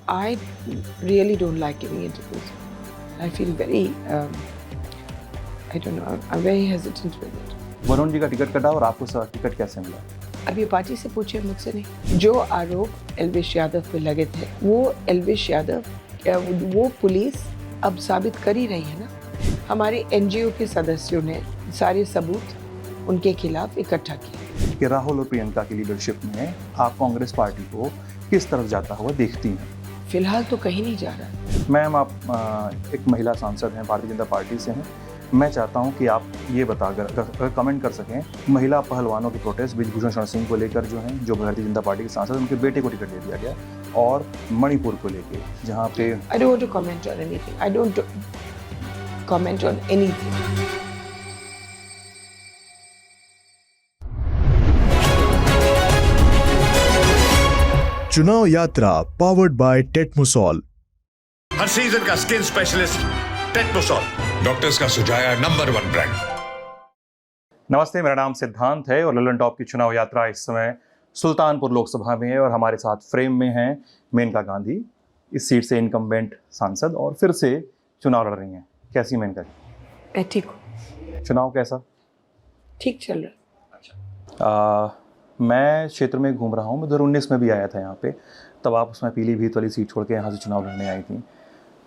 I really don't like giving interviews. I feel very, I don't know, I'm very hesitant with it. Varun ji का ticket कटा और आपको ticket कैसे मिला? अब ये पार्टी से पूछे, मुझसे नहीं। जो आरोप एलविश यादव पे लगे थे, वो एलविश यादव, वो पुलिस अब साबित कर ही रही है ना। हमारे एनजीओ के सदस्यों ने सारे सबूत उनके खिलाफ इकट्ठा किए कि राहुल और प्रियंका की लीडरशिप में आप कांग्रेस पार्टी को किस तरफ जाता हुआ देखती हैं? फिलहाल तो कहीं नहीं जा रहा। मैम, आप एक महिला सांसद हैं, भारतीय जनता पार्टी से हैं। मैं चाहता हूं कि आप ये बताकर अगर कमेंट कर सकें, महिला पहलवानों की प्रोटेस्ट ब्रिजभूषण शरण सिंह को लेकर जो हैं, जो भारतीय जनता पार्टी के सांसद, उनके बेटे को टिकट दे दिया गया, और मणिपुर को लेकर जहां पे I don't want to comment on anything. I don't comment on anything. चुनाव यात्रा पावर्ड बाय टेटमोसॉल। हर सीजन का स्किन स्पेशलिस्ट टेटमोसॉल, डॉक्टर्स का सुझाया नंबर 1 ब्रांड। नमस्ते, मेरा नाम सिद्धांत है और ललन टॉप की चुनाव यात्रा इस समय सुल्तानपुर लोकसभा में है और हमारे साथ फ्रेम में हैं मेनका गांधी, इस सीट से इनकम्बेंट सांसद और फिर से चुनाव लड़ रही हैं। कैसी मेनका जी? मैं ठीक हूँ। चुनाव कैसा? ठीक चल रहा है। मैं क्षेत्र में घूम रहा हूँ। मैं 2019 में भी आया था यहाँ पे, तब आप उसमें पीलीभीत वाली सीट छोड़ के यहाँ से चुनाव लड़ने आई थी।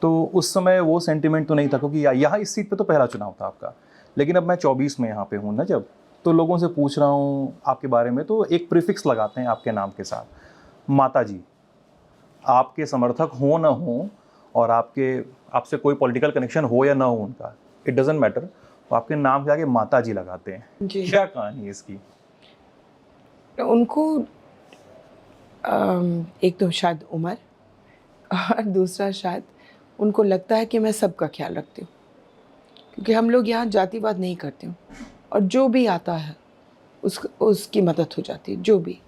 तो उस समय वो सेंटिमेंट तो नहीं था, क्योंकि यहाँ इस सीट पे तो पहला चुनाव था आपका। लेकिन अब मैं 24 में यहाँ पे हूँ ना, जब तो लोगों से पूछ रहा हूँ आपके बारे में, तो एक प्रीफिक्स लगाते हैं आपके नाम के साथ, माता जी। आपके समर्थक हो ना हो और आपसे कोई पॉलिटिकल कनेक्शन हो या ना हो उनका, इट डजेंट मैटर, तो आपके नाम के आगे माता जी लगाते हैं। जी। क्या कहानी है इसकी? उनको एक तो शायद उम्र, और दूसरा शायद उनको लगता है कि मैं सबका ख्याल रखती हूँ, क्योंकि हम लोग यहाँ जातिवाद नहीं करते हूँ, और जो भी आता है उसकी मदद हो जाती है। जो भी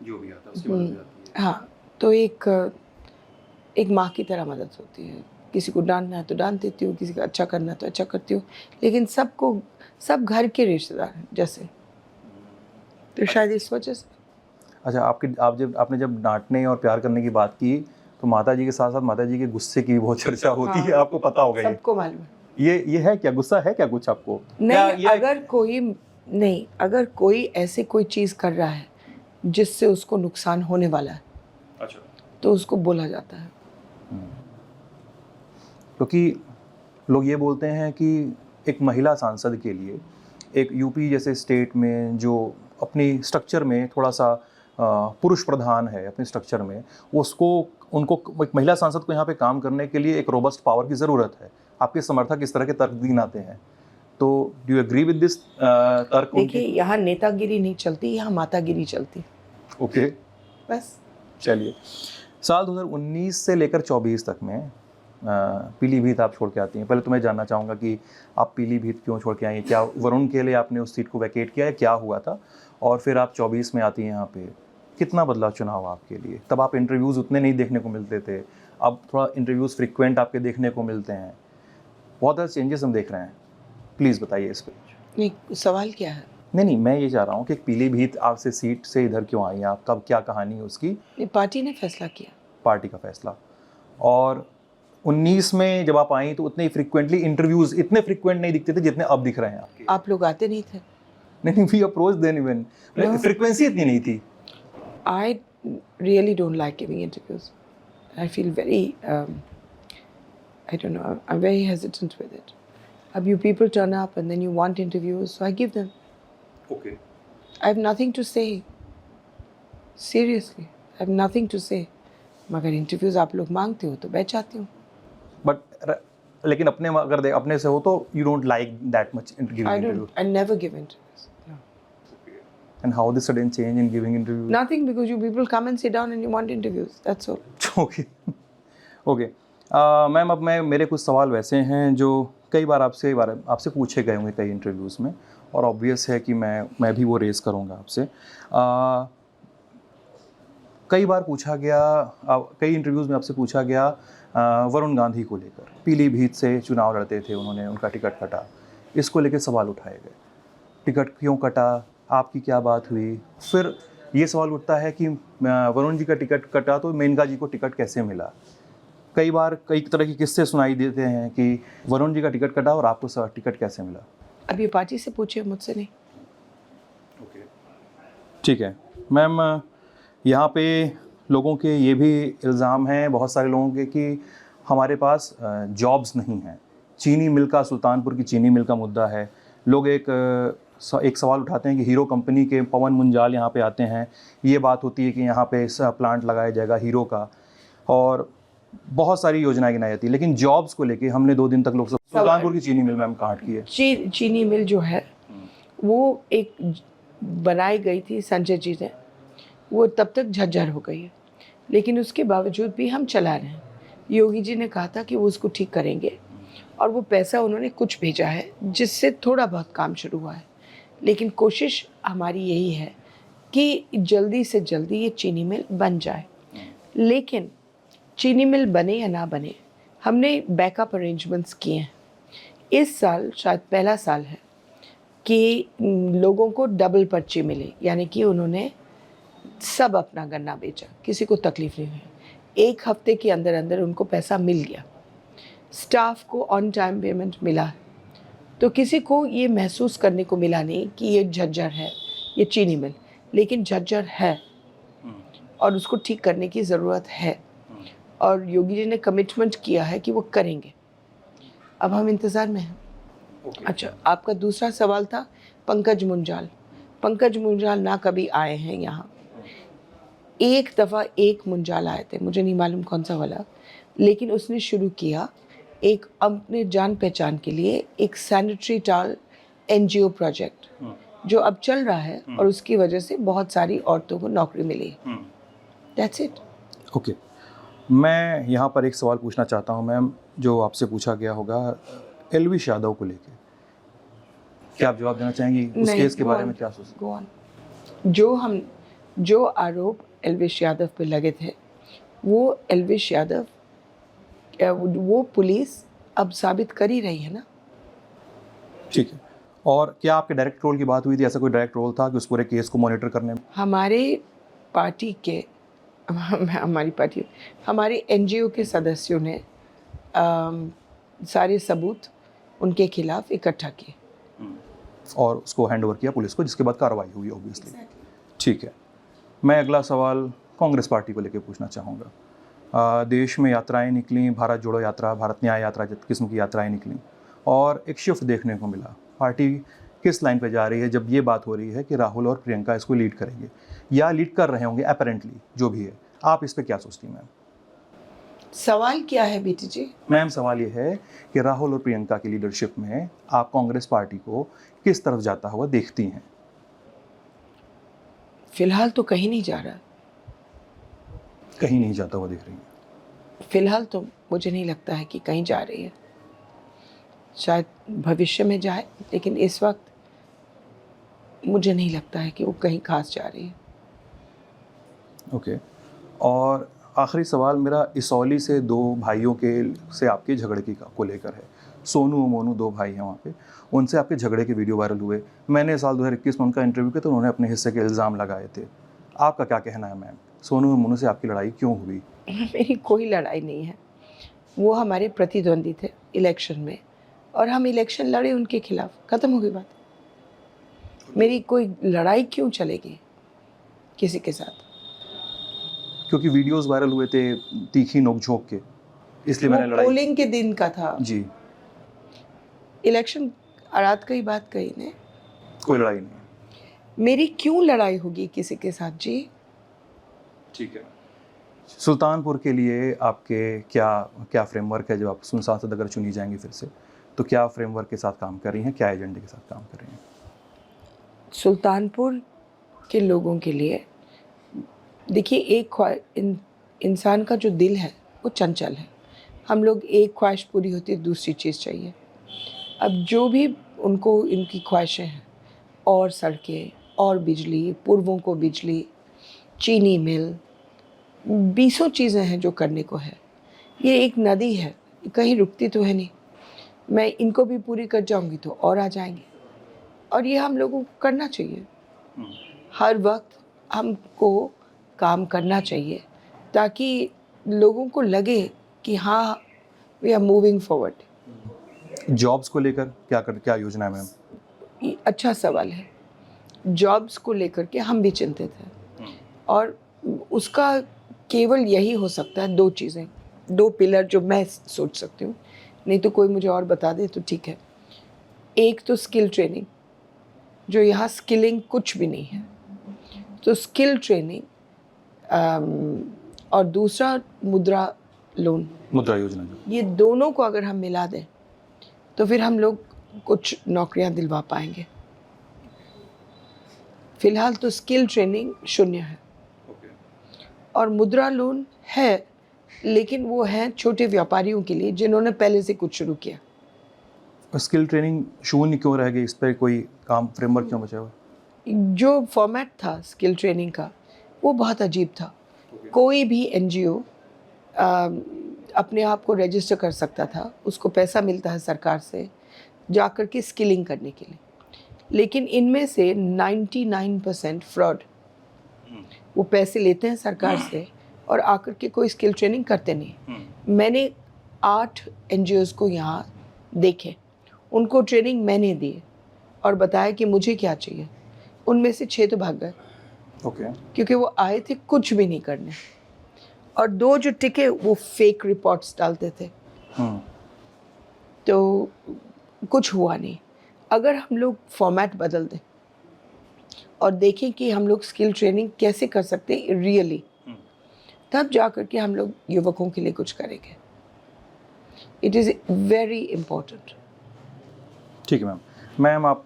आता है उसकी मदद हो जाती है। हाँ, तो एक माँ की तरह मदद होती है। किसी को डांटना है तो डांट देती हूँ, किसी का अच्छा करना है तो अच्छा करती हूँ, लेकिन सब घर के रिश्तेदार हैं जैसे, तो शायद इस वजह से। अच्छा, आपने जब डांटने और प्यार करने की बात की, तो माता जी के साथ साथ माता जी के गुस्से की भी बहुत चर्चा होती है, आपको पता होगा। सबको मालूम है। ये है क्या? गुस्सा है क्या कुछ आपको? नहीं, अगर कोई ऐसे कोई चीज़ कर रहा है जिससे उसको नुकसान होने वाला है, अच्छा, तो उसको बोला जाता है। क्योंकि लोग ये बोलते हैं कि एक महिला सांसद के लिए, एक यूपी जैसे स्टेट में जो अपनी स्ट्रक्चर में थोड़ा सा पुरुष प्रधान है, अपने स्ट्रक्चर में उनको एक महिला सांसद को यहाँ पे काम करने के लिए एक रोबस्ट पावर की ज़रूरत है। आपके समर्थक इस तरह के तर्क दिनाते हैं, तो do you agree with this तर्क? देखिए, यहाँ नेतागिरी नहीं चलती, यहाँ मातागिरी चलती। ओके, बस। चलिए, साल 2019 से लेकर 24 तक में पीलीभीत आप छोड़ के आती हैं। पहले तो मैं जानना चाहूँगा कि आप पीलीभीत क्यों छोड़ के आई हैं? क्या वरुण के लिए आपने उस सीट को वैकेट किया है, क्या हुआ था? और फिर आप 24 में आती हैं यहाँ पे, कितना बदला चुनाव आपके लिए? तब आप इंटरव्यूज़ उतने नहीं देखने को मिलते थे, अब थोड़ा इंटरव्यूज़ फ्रिक्वेंट आपके देखने को मिलते हैं, बहुत ज़्यादा चेंजेस हम देख रहे हैं। प्लीज़ बताइए इस पर। नहीं, सवाल क्या है? नहीं, मैं ये चाह रहा हूँ कि पीलीभीत आपसे सीट से इधर क्यों आई हैं आप? कब, क्या कहानी है उसकी? पार्टी ने फैसला किया। पार्टी का फैसला। और 19 में जब आप आई तो उतने फ्रिक्वेंटली इंटरव्यूज इतने फ्रिक्वेंट नहीं दिखते थे जितने अब दिख रहे हैं आपके। आप लोग आते नहीं थे। नहीं, we approach then even, frequency इतनी नहीं थी। I really don't like giving interviews. I feel very, I don't know, I'm very hesitant with it. अब you people turn up and then you want interviews, so I give them. Okay. I have nothing to say. Seriously, I have nothing to say. मगर interviews आप लोग मांगते हो तो बैठ जाती हूँ। बट लेकिन अपने से हो तो you don't like that much giving interview. I never give interviews. No. And how the sudden change in giving interviews? Nothing, because you people come and sit down and you want interviews. That's all. Okay. Ma'am, अब मेरे कुछ सवाल वैसे हैं जो कई बार आपसे पूछे गए होंगे कई इंटरव्यूज़ में, और ऑब्वियस है कि मैं भी वो रेज़ करूँगा आपसे। कई बार पूछा गया, कई इंटरव्यूज़ में आपसे पूछा गया वरुण गांधी को लेकर, पीलीभीत से चुनाव लड़ते थे उन्होंने, उनका टिकट कटा, इसको लेकर सवाल उठाए गए। टिकट क्यों कटा, आपकी क्या बात हुई? फिर ये सवाल उठता है कि वरुण जी का टिकट कटा तो मेनका जी को टिकट कैसे मिला। कई बार कई तरह के किस्से सुनाई देते हैं कि वरुण जी का टिकट कटा और आपको टिकट कैसे मिला। अब ये पार्टी से पूछिए, मुझसे नहीं। ठीक है मैम, यहाँ पे लोगों के ये भी इल्ज़ाम हैं बहुत सारे लोगों के कि हमारे पास जॉब्स नहीं हैं। चीनी मिल का, सुल्तानपुर की चीनी मिल का मुद्दा है। लोग एक सवाल उठाते हैं कि हीरो कंपनी के पवन मुंजाल यहाँ पे आते हैं, ये बात होती है कि यहाँ पे प्लांट लगाया जाएगा हीरो का, और बहुत सारी योजनाएं गिनाई जाती है, लेकिन जॉब्स को लेके हमने 2 दिन तक लोग सुल्तानपुर की चीनी मिल मैम काट की है। चीनी मिल जो है वो एक बनाई गई थी संजय जी ने, वो तब तक झज्जर हो गई है, लेकिन उसके बावजूद भी हम चला रहे हैं। योगी जी ने कहा था कि वो उसको ठीक करेंगे, और वो पैसा उन्होंने कुछ भेजा है जिससे थोड़ा बहुत काम शुरू हुआ है। लेकिन कोशिश हमारी यही है कि जल्दी से जल्दी ये चीनी मिल बन जाए। लेकिन चीनी मिल बने या ना बने, हमने बैकअप अरेंजमेंट्स किए हैं। इस साल शायद पहला साल है कि लोगों को डबल पर्ची मिले, यानी कि उन्होंने सब अपना गन्ना बेचा, किसी को तकलीफ नहीं हुई। 1 हफ्ते के अंदर अंदर उनको पैसा मिल गया। स्टाफ को ऑन टाइम पेमेंट मिला, तो किसी को ये महसूस करने को मिला नहीं कि ये झज्जर है, ये चीनी मिल, लेकिन झज्जर है और उसको ठीक करने की ज़रूरत है, और योगी जी ने कमिटमेंट किया है कि वो करेंगे। अब हम इंतज़ार में हैं। अच्छा, आपका दूसरा सवाल था पंकज मुंजाल। पंकज मुंजाल ना कभी आए हैं यहाँ। एक दफ़ा एक मुंजाल आए थे, मुझे नहीं मालूम कौन सा वाला, लेकिन उसने शुरू किया एक अपने जान पहचान के लिए एक सैनिटरी टॉवल NGO प्रोजेक्ट जो अब चल रहा है, और उसकी वजह से बहुत सारी औरतों को नौकरी मिली। That's it. ओके, मैं यहाँ पर एक सवाल पूछना चाहता हूँ मैम, जो आपसे पूछा गया होगा एलविश यादव को लेके, क्या आप जवाब देना चाहेंगी? उस केस के बारे में क्या सोचते हैं? जो आरोप एलविश यादव पे लगे थे, वो एलविश यादव, वो पुलिस अब साबित कर ही रही है ना। ठीक है, और क्या आपके डायरेक्ट रोल की बात हुई थी? ऐसा कोई डायरेक्ट रोल था कि उस पूरे केस को मॉनिटर करने में? हमारे NGO के सदस्यों ने सारे सबूत उनके खिलाफ इकट्ठा किए और उसको हैंड ओवर किया पुलिस को, जिसके बाद कार्रवाई हुई ऑब्वियसली। ठीक है, मैं अगला सवाल कांग्रेस पार्टी को लेकर पूछना चाहूँगा। देश में यात्राएं निकली, भारत जोड़ो यात्रा, भारत न्याय यात्रा किस्म की यात्राएं निकली, और एक शिफ्ट देखने को मिला। पार्टी किस लाइन पे जा रही है जब ये बात हो रही है कि राहुल और प्रियंका इसको लीड करेंगे या लीड कर रहे होंगे अपेरेंटली, जो भी है। आप इस पे क्या सोचती हैं मैम? सवाल क्या है बेटी जी? मैम, सवाल ये है कि राहुल और प्रियंका की लीडरशिप में आप कांग्रेस पार्टी को किस तरफ जाता हुआ देखती हैं? फिलहाल तो कहीं नहीं जा रहा। कहीं नहीं जाता हुआ दिख रही है? फिलहाल तो मुझे नहीं लगता है कि कहीं जा रही है। शायद भविष्य में जाए, लेकिन इस वक्त मुझे नहीं लगता है कि वो कहीं खास जा रही है। ओके, और आखिरी सवाल मेरा इसौली से 2 भाइयों से आपके झगड़े को लेकर है। सोनू और मोनू 2 भाई हैं वहाँ पे, उनसे आपके झगड़े के वीडियो वायरल हुए। मैंने साल 2021 में उनका इंटरव्यू किया तो उन्होंने अपने हिस्से के इल्ज़ाम लगाए थे। आपका क्या कहना है मैम, सोनू और मोनू से आपकी लड़ाई क्यों हुई? मेरी कोई लड़ाई नहीं है। वो हमारे प्रतिद्वंदी थे इलेक्शन में, और हम इलेक्शन लड़े उनके खिलाफ, ख़त्म हो गई बात। मेरी कोई लड़ाई क्यों चलेगी किसी के साथ? क्योंकि वीडियोस वायरल हुए थे तीखी नोक-झोंक के, इसलिए मैंने लड़ाई। पोलिंग के दिन का था जी, इलेक्शन, रात की बात कही ने। कोई लड़ाई नहीं। मेरी क्यों लड़ाई होगी किसी के साथ जी? ठीक है, सुल्तानपुर के लिए आपके क्या फ्रेमवर्क है? जब आप सांसद अगर चुनी जाएंगी फिर से, तो क्या फ्रेमवर्क के साथ काम कर रही हैं, क्या एजेंडे के साथ काम कर रही हैं? सुल्तानपुर के लोगों के लिए देखिए, एक इंसान का जो दिल है वो चंचल है। हम लोग एक ख्वाहिश पूरी होती है, दूसरी चीज़ चाहिए। अब जो भी उनको इनकी ख्वाहिशें हैं, और सड़कें और बिजली, पूर्वों को बिजली, चीनी मिल, 20 चीज़ें हैं जो करने को है। ये एक नदी है, कहीं रुकती तो है नहीं। मैं इनको भी पूरी कर जाऊंगी तो और आ जाएंगे, और ये हम लोगों को करना चाहिए। हर वक्त हमको काम करना चाहिए ताकि लोगों को लगे कि हाँ we are moving forward. Jobs को लेकर क्या योजना है मैम? ये अच्छा सवाल है। जॉब्स को लेकर के हम भी चिंतित हैं और उसका केवल यही हो सकता है, दो चीज़ें, दो पिलर जो मैं सोच सकती हूँ, नहीं तो कोई मुझे और बता दे तो ठीक है। एक तो स्किल ट्रेनिंग, जो यहाँ स्किलिंग कुछ भी नहीं है, तो स्किल ट्रेनिंग, और दूसरा मुद्रा लोन। मुद्रा योजना जो ये दोनों को अगर हम मिला दें तो फिर हम लोग कुछ नौकरियां दिलवा पाएंगे। फिलहाल तो स्किल ट्रेनिंग शून्य है और मुद्रा लोन है, लेकिन वो है छोटे व्यापारियों के लिए जिन्होंने पहले से कुछ शुरू किया। स्किल ट्रेनिंग शून्य क्यों रह गई? इस पर कोई काम फ्रेमवर्क क्यों बचा हुआ? जो फॉर्मेट था स्किल ट्रेनिंग का वो बहुत अजीब था। कोई भी एनजीओ अपने आप को रजिस्टर कर सकता था, उसको पैसा मिलता है सरकार से जाकर के स्किलिंग करने के लिए, लेकिन इनमें से 99% फ्रॉड। वो पैसे लेते हैं सरकार से और आकर के कोई स्किल ट्रेनिंग करते नहीं। मैंने 8 एनजीओज़ को यहाँ देखे, उनको ट्रेनिंग मैंने दी और बताया कि मुझे क्या चाहिए। उनमें से 6 तो भाग गए क्योंकि वो आए थे कुछ भी नहीं करने, और 2 जो टिके वो फेक रिपोर्ट्स डालते थे। तो कुछ हुआ नहीं। अगर हम लोग फॉर्मेट बदल दें और देखें कि हम लोग स्किल ट्रेनिंग कैसे कर सकते हैं रियली, तब जा कर के हम लोग युवकों के लिए कुछ करेंगे। It is very important. ठीक है मैम। मैम आप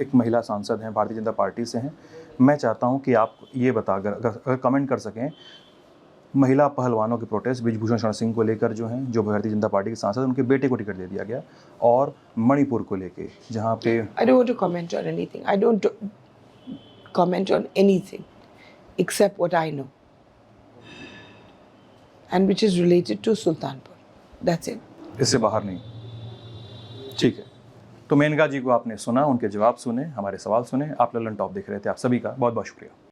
एक महिला सांसद हैं, भारतीय जनता पार्टी से हैं। मैं चाहता हूं कि आप ये बता अगर कमेंट कर सकें, महिला पहलवानों के प्रोटेस्ट ब्रिजभूषण शरण सिंह को लेकर जो हैं, जो भारतीय जनता पार्टी के सांसद, उनके बेटे को टिकट दे दिया गया, और मणिपुर को लेके जहां पे I don't want to comment on anything. I don't comment on anything except what I know, and which is related to Sultanpur. That's it. इससे बाहर नहीं। ठीक है, तो मेनका जी को आपने सुना, उनके जवाब सुने, हमारे सवाल सुने। आप ललन टॉप देख रहे थे। आप सभी का बहुत बहुत शुक्रिया।